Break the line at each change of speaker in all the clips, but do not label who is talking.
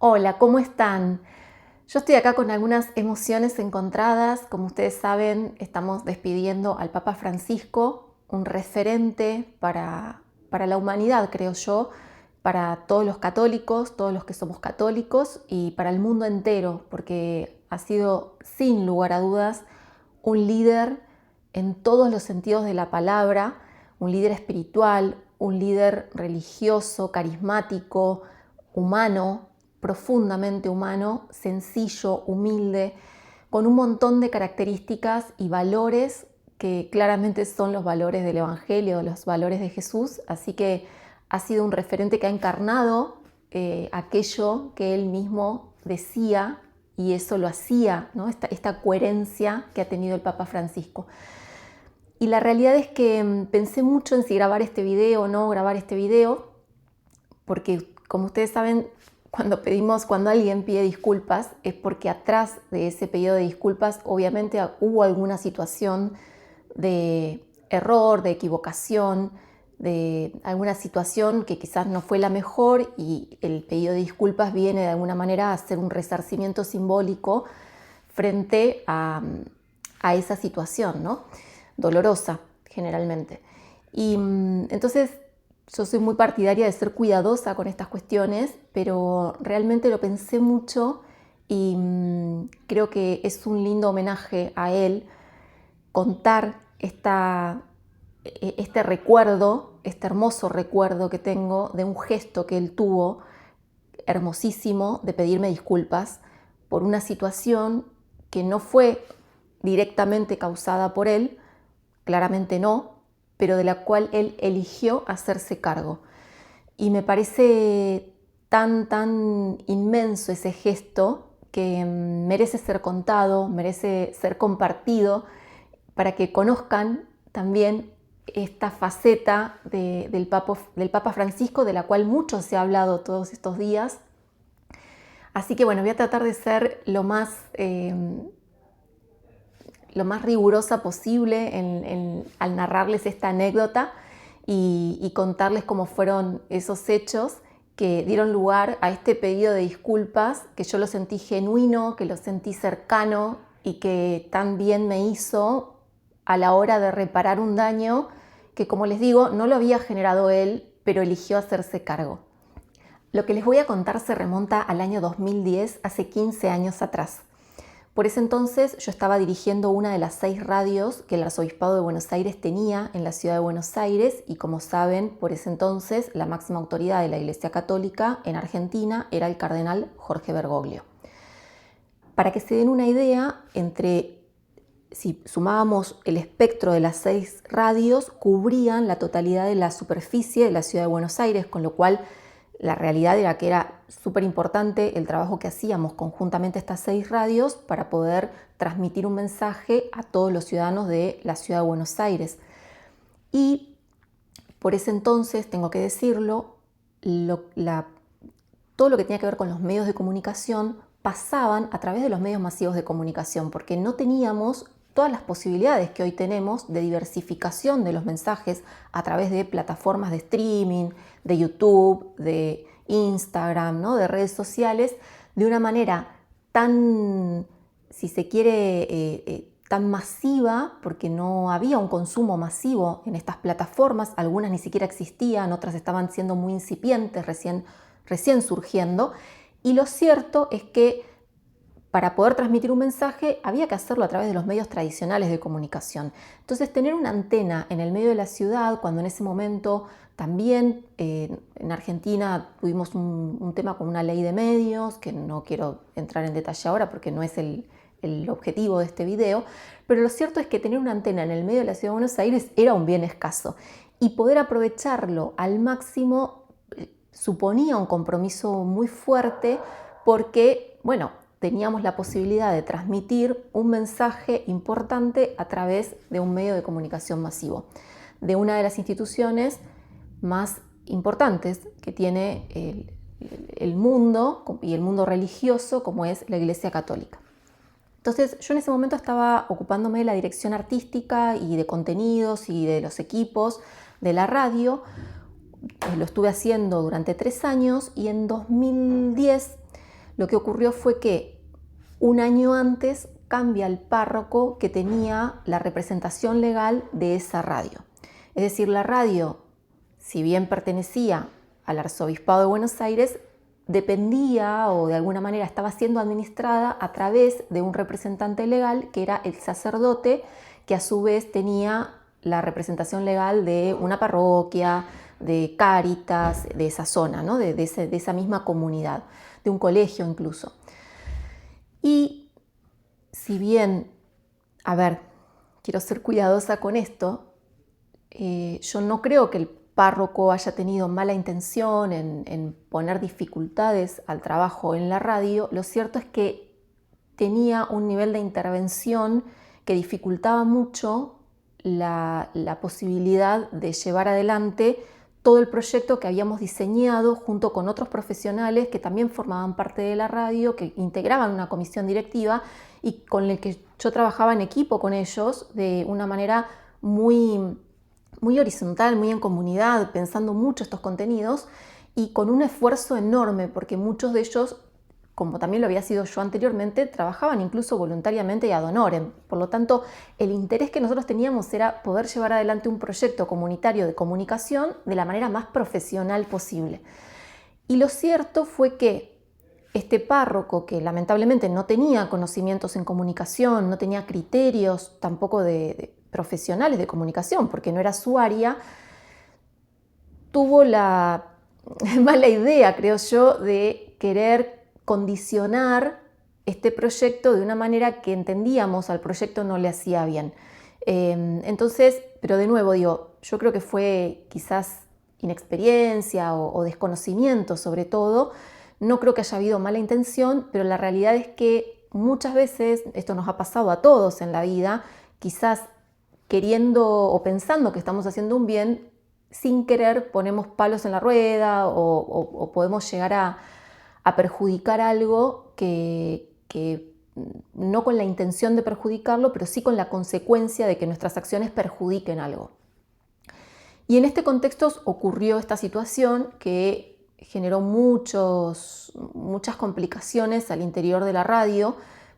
Hola, ¿cómo están? Yo estoy acá con algunas emociones encontradas. Como ustedes saben, estamos despidiendo al Papa Francisco, un referente para la humanidad, creo yo, para todos los católicos, todos los que somos católicos y para el mundo entero, porque ha sido, sin lugar a dudas, un líder en todos los sentidos de la palabra, un líder espiritual, un líder religioso, carismático, humano, profundamente humano, sencillo, humilde, con un montón de características y valores que claramente son los valores del Evangelio, los valores de Jesús. Así que ha sido un referente que ha encarnado aquello que él mismo decía y eso lo hacía, ¿no? Esta coherencia que ha tenido el Papa Francisco. Y la realidad es que pensé mucho en si grabar este video o no grabar este video, porque como ustedes saben, cuando alguien pide disculpas es porque atrás de ese pedido de disculpas obviamente hubo alguna situación de error, de equivocación, de alguna situación que quizás no fue la mejor y el pedido de disculpas viene de alguna manera a ser un resarcimiento simbólico frente a esa situación, ¿no? Dolorosa generalmente. Y entonces yo soy muy partidaria de ser cuidadosa con estas cuestiones, pero realmente lo pensé mucho y creo que es un lindo homenaje a él contar este recuerdo, este hermoso recuerdo que tengo de un gesto que él tuvo, hermosísimo, de pedirme disculpas por una situación que no fue directamente causada por él, claramente no, pero de la cual él eligió hacerse cargo. Y me parece tan inmenso ese gesto que merece ser contado, merece ser compartido para que conozcan también esta faceta del Papa Francisco, de la cual mucho se ha hablado todos estos días. Así que bueno, voy a tratar de ser lo más rigurosa posible al narrarles esta anécdota y contarles cómo fueron esos hechos que dieron lugar a este pedido de disculpas, que yo lo sentí genuino, que lo sentí cercano y que tan bien me hizo a la hora de reparar un daño que, como les digo, no lo había generado él, pero eligió hacerse cargo. Lo que les voy a contar se remonta al año 2010, hace 15 años atrás. Por ese entonces yo estaba dirigiendo una de las 6 radios que el Arzobispado de Buenos Aires tenía en la ciudad de Buenos Aires y, como saben, por ese entonces la máxima autoridad de la Iglesia Católica en Argentina era el cardenal Jorge Bergoglio. Para que se den una idea, si sumábamos el espectro de las 6 radios, cubrían la totalidad de la superficie de la ciudad de Buenos Aires, con lo cual la realidad era que era súper importante el trabajo que hacíamos conjuntamente estas 6 radios para poder transmitir un mensaje a todos los ciudadanos de la ciudad de Buenos Aires. Y por ese entonces, tengo que decirlo, todo lo que tenía que ver con los medios de comunicación pasaban a través de los medios masivos de comunicación, porque no teníamos todas las posibilidades que hoy tenemos de diversificación de los mensajes a través de plataformas de streaming, de YouTube, de Instagram, ¿no? De redes sociales, de una manera tan, si se quiere, tan masiva, porque no había un consumo masivo en estas plataformas. Algunas ni siquiera existían, otras estaban siendo muy incipientes, recién surgiendo. Y lo cierto es que para poder transmitir un mensaje había que hacerlo a través de los medios tradicionales de comunicación. Entonces, tener una antena en el medio de la ciudad, cuando en ese momento también en Argentina tuvimos un tema con una ley de medios, que no quiero entrar en detalle ahora porque no es el objetivo de este video, pero lo cierto es que tener una antena en el medio de la ciudad de Buenos Aires era un bien escaso y poder aprovecharlo al máximo suponía un compromiso muy fuerte porque, bueno, teníamos la posibilidad de transmitir un mensaje importante a través de un medio de comunicación masivo, de una de las instituciones más importantes que tiene el mundo y el mundo religioso, como es la Iglesia Católica. Entonces yo en ese momento estaba ocupándome de la dirección artística y de contenidos y de los equipos de la radio. Lo estuve haciendo durante 3 años y en 2010 lo que ocurrió fue que un año antes cambia el párroco que tenía la representación legal de esa radio. Es decir, la radio, si bien pertenecía al Arzobispado de Buenos Aires, dependía o de alguna manera estaba siendo administrada a través de un representante legal que era el sacerdote, que a su vez tenía la representación legal de una parroquia, de Cáritas, de esa zona, ¿no? de esa misma comunidad, de un colegio incluso. Y si bien, a ver, quiero ser cuidadosa con esto, yo no creo que el párroco haya tenido mala intención en poner dificultades al trabajo en la radio. Lo cierto es que tenía un nivel de intervención que dificultaba mucho la posibilidad de llevar adelante todo el proyecto que habíamos diseñado junto con otros profesionales que también formaban parte de la radio, que integraban una comisión directiva y con el que yo trabajaba en equipo con ellos de una manera muy horizontal, muy en comunidad, pensando mucho estos contenidos y con un esfuerzo enorme, porque muchos de ellos, como también lo había sido yo anteriormente, trabajaban incluso voluntariamente y ad honorem. Por lo tanto, el interés que nosotros teníamos era poder llevar adelante un proyecto comunitario de comunicación de la manera más profesional posible. Y lo cierto fue que este párroco, que lamentablemente no tenía conocimientos en comunicación, no tenía criterios tampoco de profesionales de comunicación, porque no era su área, tuvo la mala idea, creo yo, de querer condicionar este proyecto de una manera que entendíamos al proyecto no le hacía bien. Entonces, pero de nuevo digo, yo creo que fue quizás inexperiencia o desconocimiento sobre todo. No creo que haya habido mala intención, pero la realidad es que muchas veces, esto nos ha pasado a todos en la vida, quizás queriendo o pensando que estamos haciendo un bien, sin querer ponemos palos en la rueda o podemos llegar a perjudicar algo que no con la intención de perjudicarlo, pero sí con la consecuencia de que nuestras acciones perjudiquen algo. Y en este contexto ocurrió esta situación que generó muchas complicaciones al interior de la radio,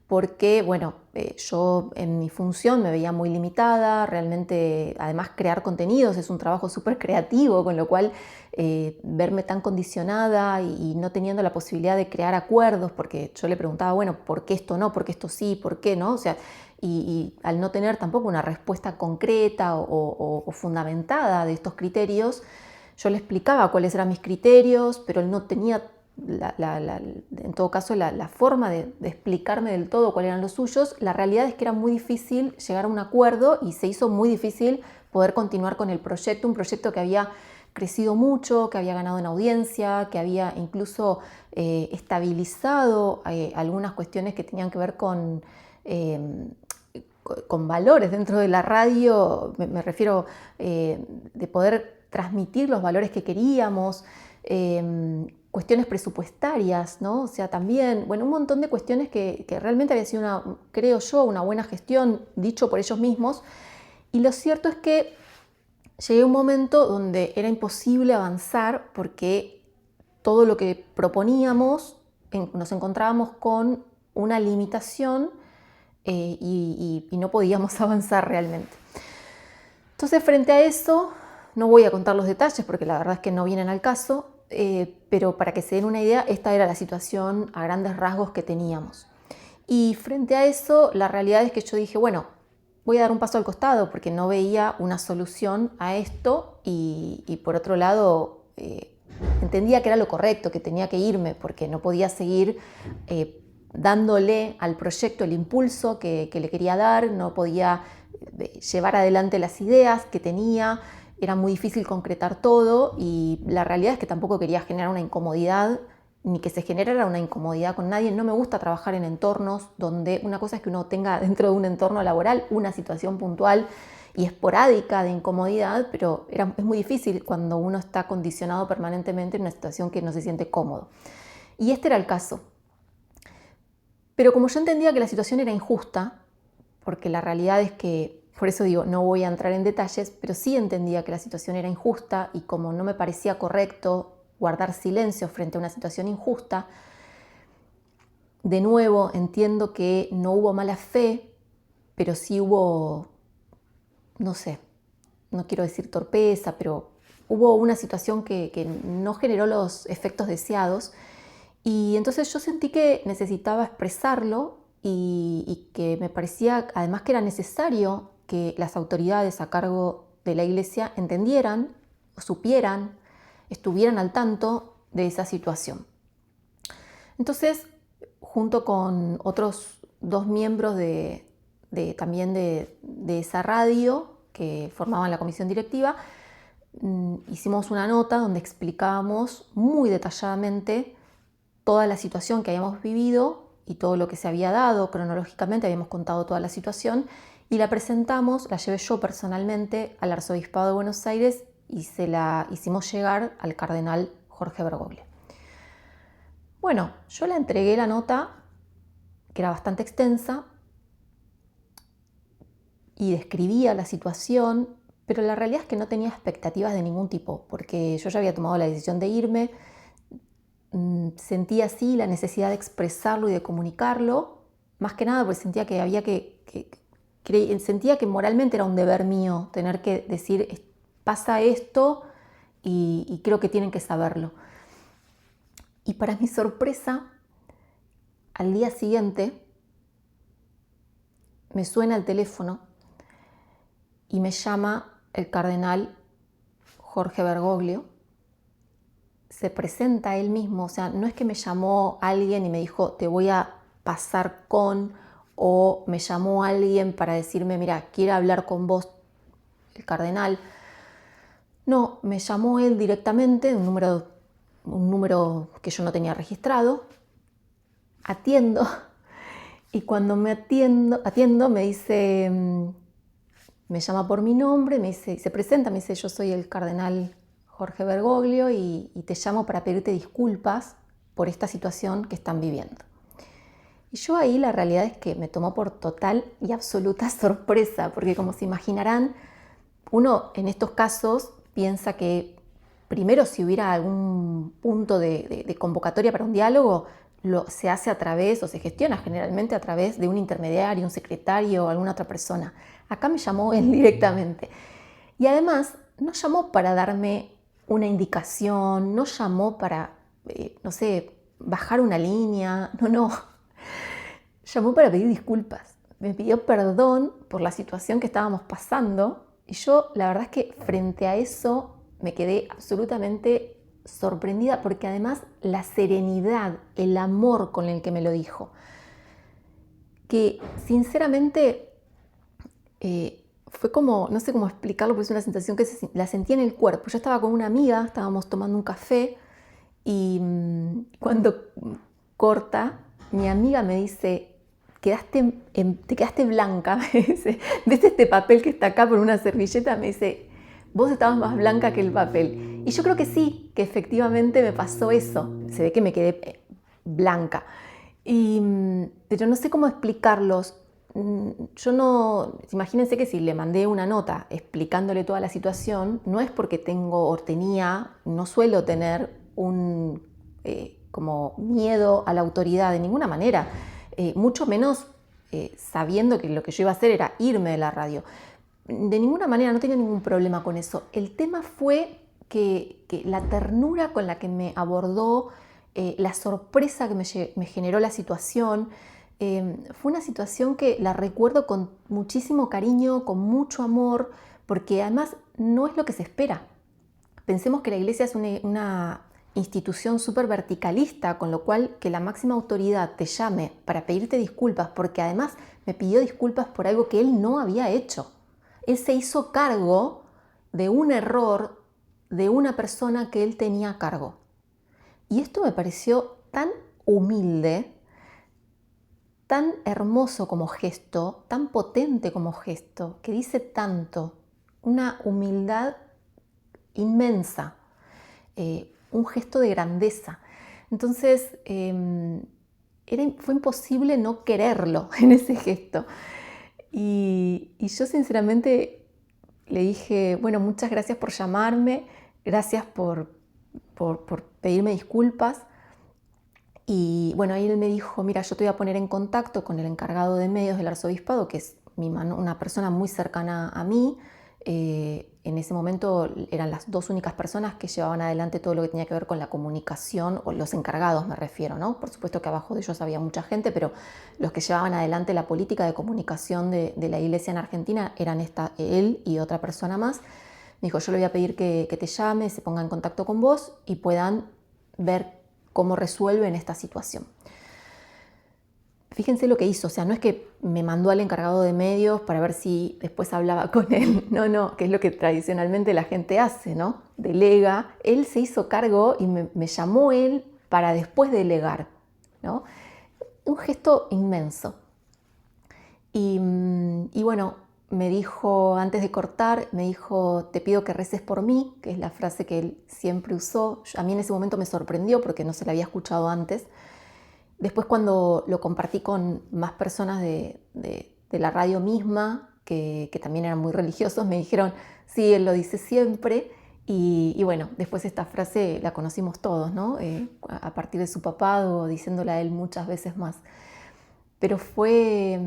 porque bueno, yo en mi función me veía muy limitada, realmente además crear contenidos es un trabajo súper creativo, con lo cual verme tan condicionada y no teniendo la posibilidad de crear acuerdos, porque yo le preguntaba, bueno, ¿por qué esto no? ¿Por qué esto sí? ¿Por qué no? O sea, y al no tener tampoco una respuesta concreta o fundamentada de estos criterios, yo le explicaba cuáles eran mis criterios, pero él no tenía en todo caso la forma de explicarme del todo cuáles eran los suyos. La realidad es que era muy difícil llegar a un acuerdo y se hizo muy difícil poder continuar con el proyecto, un proyecto que había crecido mucho, que había ganado en audiencia, que había incluso estabilizado algunas cuestiones que tenían que ver con valores dentro de la radio, me refiero de poder transmitir los valores que queríamos, cuestiones presupuestarias, ¿no? O sea, también, bueno, un montón de cuestiones que realmente había sido, creo yo, una buena gestión, dicho por ellos mismos. Y lo cierto es que llegué a un momento donde era imposible avanzar porque todo lo que proponíamos nos encontrábamos con una limitación y no podíamos avanzar realmente. Entonces, frente a eso, no voy a contar los detalles porque la verdad es que no vienen al caso, pero para que se den una idea, esta era la situación a grandes rasgos que teníamos. Y frente a eso, la realidad es que yo dije, bueno, voy a dar un paso al costado porque no veía una solución a esto y por otro lado, entendía que era lo correcto, que tenía que irme porque no podía seguir dándole al proyecto el impulso que le quería dar, no podía llevar adelante las ideas que tenía, era muy difícil concretar todo y la realidad es que tampoco quería generar una incomodidad ni que se generara una incomodidad con nadie. No me gusta trabajar en entornos donde una cosa es que uno tenga dentro de un entorno laboral una situación puntual y esporádica de incomodidad, pero es muy difícil cuando uno está condicionado permanentemente en una situación que no se siente cómodo. Y este era el caso. Pero como yo entendía que la situación era injusta, porque la realidad es que, por eso digo, no voy a entrar en detalles, pero sí entendía que la situación era injusta y como no me parecía correcto guardar silencio frente a una situación injusta, De nuevo, entiendo que no hubo mala fe, pero sí hubo, no sé, no quiero decir torpeza, pero hubo una situación que no generó los efectos deseados. Y entonces yo sentí que necesitaba expresarlo y que me parecía además que era necesario que las autoridades a cargo de la iglesia entendieran, supieran, estuvieran al tanto de esa situación. Entonces, junto con otros dos miembros también de esa radio que formaban la comisión directiva, hicimos una nota donde explicábamos muy detalladamente toda la situación que habíamos vivido y todo lo que se había dado cronológicamente, habíamos contado toda la situación y la presentamos, la llevé yo personalmente al Arzobispado de Buenos Aires y se la hicimos llegar al cardenal Jorge Bergoglio. Bueno, yo le entregué la nota, que era bastante extensa, y describía la situación, pero la realidad es que no tenía expectativas de ningún tipo, porque yo ya había tomado la decisión de irme, sentía así la necesidad de expresarlo y de comunicarlo, más que nada porque sentía que había sentía que moralmente era un deber mío tener que decir, pasa esto y creo que tienen que saberlo. Y para mi sorpresa, al día siguiente me suena el teléfono y me llama el cardenal Jorge Bergoglio. Se presenta él mismo, o sea, no es que me llamó alguien y me dijo, te voy a pasar con, o me llamó alguien para decirme, mira, quiere hablar con vos el cardenal. No, me llamó él directamente, un número que yo no tenía registrado. Atiendo y cuando me atiendo me dice, me llama por mi nombre, me dice, se presenta, me dice, yo soy el cardenal Jorge Bergoglio y te llamo para pedirte disculpas por esta situación que están viviendo. Y yo ahí la realidad es que me tomó por total y absoluta sorpresa, porque como se imaginarán, uno en estos casos piensa que primero si hubiera algún punto de convocatoria para un diálogo, se hace a través o se gestiona generalmente a través de un intermediario, un secretario o alguna otra persona. Acá me llamó él directamente. Y además no llamó para darme una indicación, no llamó para, no sé, bajar una línea, no. Llamó para pedir disculpas. Me pidió perdón por la situación que estábamos pasando y yo la verdad es que frente a eso me quedé absolutamente sorprendida porque además la serenidad, el amor con el que me lo dijo, que sinceramente fue como, no sé cómo explicarlo, porque es una sensación que la sentí en el cuerpo. Yo estaba con una amiga, estábamos tomando un café y cuando corta, mi amiga me dice, te quedaste blanca, me dice, ¿ves este papel que está acá por una servilleta? Me dice, vos estabas más blanca que el papel. Y yo creo que sí, que efectivamente me pasó eso. Se ve que me quedé blanca. Pero no sé cómo explicarlos. Yo no, imagínense que si le mandé una nota explicándole toda la situación, no es porque tengo o tenía, no suelo tener como miedo a la autoridad de ninguna manera, mucho menos sabiendo que lo que yo iba a hacer era irme de la radio. De ninguna manera, no tenía ningún problema con eso. El tema fue que la ternura con la que me abordó, la sorpresa que me generó la situación, fue una situación que la recuerdo con muchísimo cariño, con mucho amor, porque además no es lo que se espera. Pensemos que la iglesia es una institución súper verticalista, con lo cual que la máxima autoridad te llame para pedirte disculpas, porque además me pidió disculpas por algo que él no había hecho. Él se hizo cargo de un error de una persona que él tenía a cargo. Y esto me pareció tan humilde, tan hermoso como gesto, tan potente como gesto, que dice tanto, una humildad inmensa, un gesto de grandeza. Entonces, fue imposible no quererlo en ese gesto. Y yo sinceramente le dije, bueno, muchas gracias por llamarme, gracias por pedirme disculpas. Y bueno, ahí él me dijo, mira, yo te voy a poner en contacto con el encargado de medios del arzobispado, que es una persona muy cercana a mí. En ese momento eran las dos únicas personas que llevaban adelante todo lo que tenía que ver con la comunicación, o los encargados me refiero, ¿no? Por supuesto que abajo de ellos había mucha gente, pero los que llevaban adelante la política de comunicación de la iglesia en Argentina eran él y otra persona más. Me dijo, yo le voy a pedir que te llame, se ponga en contacto con vos y puedan ver cómo resuelven esta situación. Fíjense lo que hizo, o sea, no es que me mandó al encargado de medios para ver si después hablaba con él, no, que es lo que tradicionalmente la gente hace, ¿no? Delega, él se hizo cargo y me llamó él para después delegar, ¿no? Un gesto inmenso. Y bueno, me dijo, antes de cortar, me dijo, te pido que reces por mí, que es la frase que él siempre usó. A mí en ese momento me sorprendió porque no se la había escuchado antes. Después cuando lo compartí con más personas de la radio misma, que también eran muy religiosos, me dijeron, sí, él lo dice siempre. Y bueno, después esta frase la conocimos todos, ¿no? A partir de su papado, diciéndola a él muchas veces más. Pero fue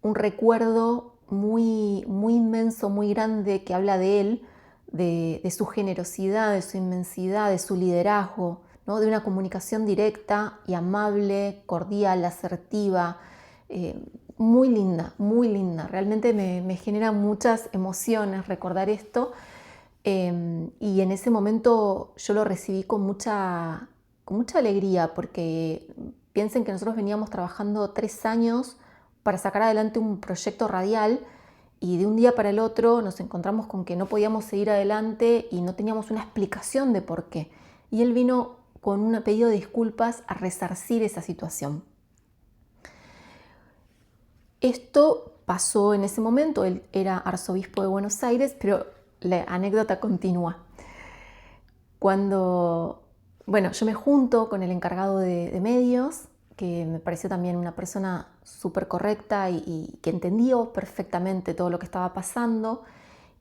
un recuerdo muy, muy inmenso, muy grande, que habla de él, de su generosidad, de su inmensidad, de su liderazgo, ¿no? De una comunicación directa y amable, cordial, asertiva, muy linda, muy linda. Realmente me genera muchas emociones recordar esto, y en ese momento yo lo recibí con mucha alegría, porque piensen que nosotros veníamos trabajando 3 años para sacar adelante un proyecto radial, y de un día para el otro nos encontramos con que no podíamos seguir adelante y no teníamos una explicación de por qué. Y él vino con un pedido de disculpas a resarcir esa situación. Esto pasó en ese momento, él era arzobispo de Buenos Aires, pero la anécdota continúa. Cuando, bueno, yo me junto con el encargado de medios, que me pareció también una persona súper correcta y que entendió perfectamente todo lo que estaba pasando.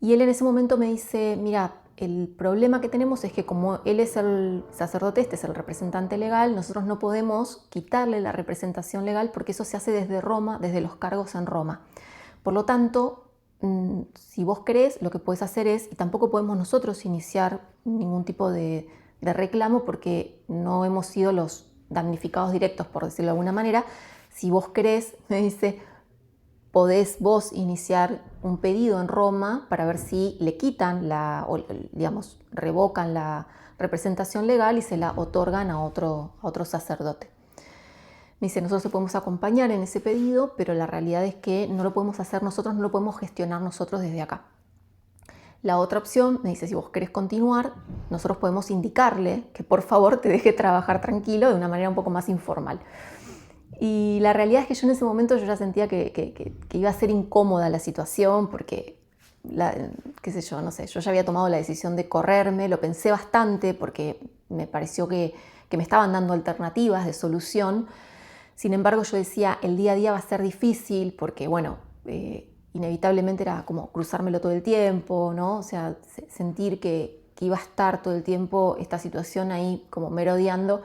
Y él en ese momento me dice, mira, el problema que tenemos es que como él es el sacerdote, este es el representante legal, nosotros no podemos quitarle la representación legal porque eso se hace desde Roma, desde los cargos en Roma. Por lo tanto, si vos querés, lo que podés hacer es, y tampoco podemos nosotros iniciar ningún tipo de reclamo porque no hemos sido los damnificados directos, por decirlo de alguna manera. Si vos querés, me dice, podés vos iniciar un pedido en Roma para ver si le quitan o digamos, revocan la representación legal y se la otorgan a otro sacerdote. Me dice, nosotros te podemos acompañar en ese pedido, pero la realidad es que no lo podemos hacer nosotros, no lo podemos gestionar nosotros desde acá. La otra opción, me dice, si vos querés continuar, nosotros podemos indicarle que por favor te deje trabajar tranquilo de una manera un poco más informal. Y la realidad es que yo en ese momento yo ya sentía que iba a ser incómoda la situación porque, qué sé yo, no sé, yo ya había tomado la decisión de correrme, lo pensé bastante porque me pareció que me estaban dando alternativas de solución. Sin embargo, yo decía, el día a día va a ser difícil porque, bueno, inevitablemente era como cruzármelo todo el tiempo, ¿no? O sea, sentir que iba a estar todo el tiempo esta situación ahí como merodeando.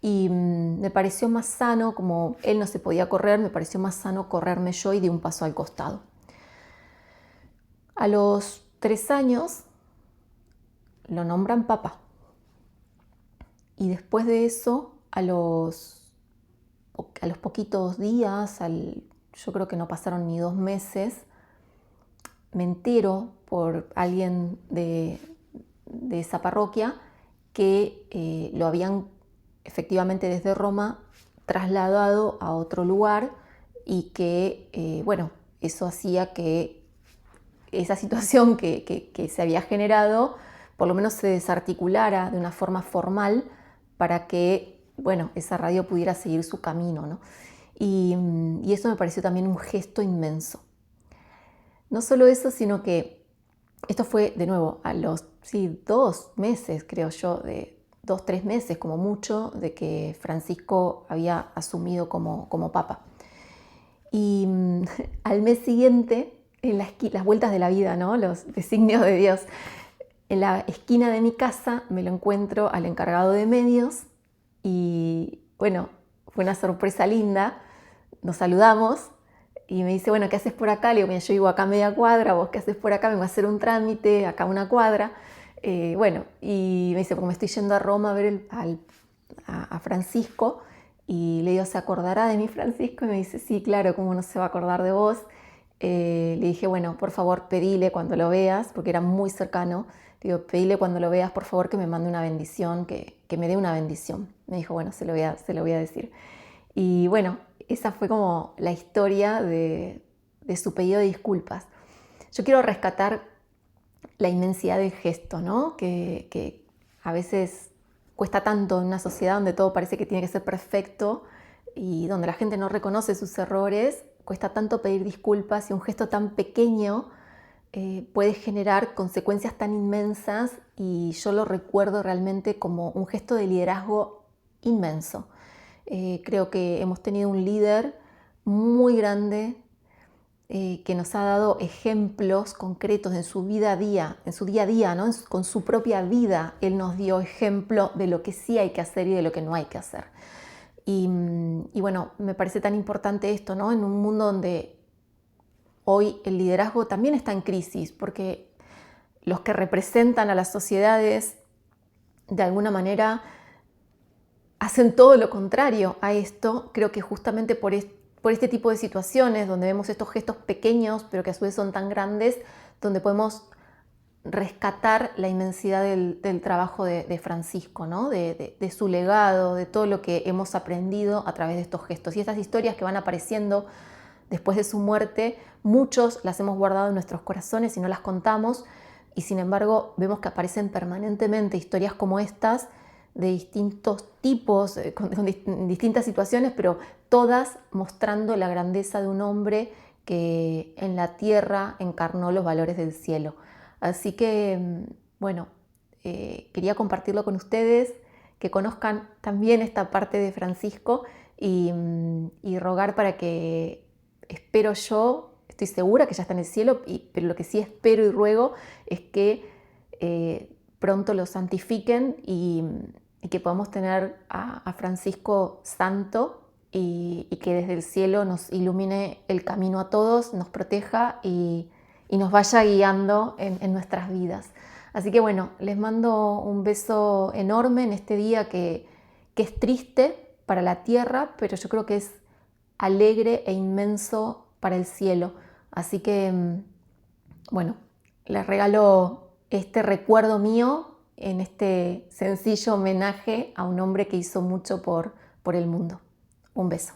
Y me pareció más sano, como él no se podía correr, me pareció más sano correrme yo y di un paso al costado. A los 3 años lo nombran papa. Y después de eso, a los poquitos días, yo creo que no pasaron ni 2 meses, me entero por alguien de esa parroquia que lo habían efectivamente desde Roma trasladado a otro lugar y que, bueno, eso hacía que esa situación que se había generado por lo menos se desarticulara de una forma formal para que, bueno, esa radio pudiera seguir su camino, ¿no? Y eso me pareció también un gesto inmenso. No solo eso, sino que esto fue, de nuevo, a los 2 meses, creo yo, de 2, 3 meses como mucho, de que Francisco había asumido como papa. Y al mes siguiente, en las vueltas de la vida, ¿no? Los designios de Dios, en la esquina de mi casa me lo encuentro al encargado de medios y bueno, fue una sorpresa linda, nos saludamos y me dice, bueno, ¿qué haces por acá? Le digo, mira, yo vivo acá a media cuadra, ¿vos qué haces por acá? Vengo a hacer un trámite, acá a una cuadra. Bueno, y me dice, porque me estoy yendo a Roma a ver a Francisco, y le digo, ¿se acordará de mí Francisco? Y me dice, sí, claro, ¿cómo no se va a acordar de vos? Le dije, bueno, por favor, pedile cuando lo veas, porque era muy cercano. Digo, pedile cuando lo veas, por favor, que me mande una bendición, que me dé una bendición. Me dijo, bueno, se lo voy a decir. Y bueno, esa fue como la historia de su pedido de disculpas. Yo quiero rescatar la inmensidad del gesto, ¿no? Que a veces cuesta tanto en una sociedad donde todo parece que tiene que ser perfecto y donde la gente no reconoce sus errores, cuesta tanto pedir disculpas y un gesto tan pequeño puede generar consecuencias tan inmensas, y yo lo recuerdo realmente como un gesto de liderazgo inmenso. Creo que hemos tenido un líder muy grande que nos ha dado ejemplos concretos en su vida a día, en su día a día, ¿no? Con su propia vida, él nos dio ejemplo de lo que sí hay que hacer y de lo que no hay que hacer. Y bueno, me parece tan importante esto, ¿no? En un mundo donde hoy el liderazgo también está en crisis, porque los que representan a las sociedades de alguna manera hacen todo lo contrario a esto. Creo que justamente por este tipo de situaciones donde vemos estos gestos pequeños pero que a su vez son tan grandes, donde podemos rescatar la inmensidad del trabajo de Francisco, ¿no? De su legado, de todo lo que hemos aprendido a través de estos gestos. Y estas historias que van apareciendo después de su muerte, muchos las hemos guardado en nuestros corazones y no las contamos, y sin embargo vemos que aparecen permanentemente historias como estas de distintos tipos, con distintas situaciones, pero todas mostrando la grandeza de un hombre que en la tierra encarnó los valores del cielo. Así que, bueno, quería compartirlo con ustedes, que conozcan también esta parte de Francisco, y rogar para que, espero yo, estoy segura que ya está en el cielo, pero lo que sí espero y ruego es que pronto lo santifiquen, y que podamos tener a Francisco santo, y que desde el cielo nos ilumine el camino a todos, nos proteja y nos vaya guiando en nuestras vidas. Así que bueno, les mando un beso enorme en este día que es triste para la tierra, pero yo creo que es alegre e inmenso para el cielo. Así que, bueno, les regalo este recuerdo mío en este sencillo homenaje a un hombre que hizo mucho por el mundo. Un beso.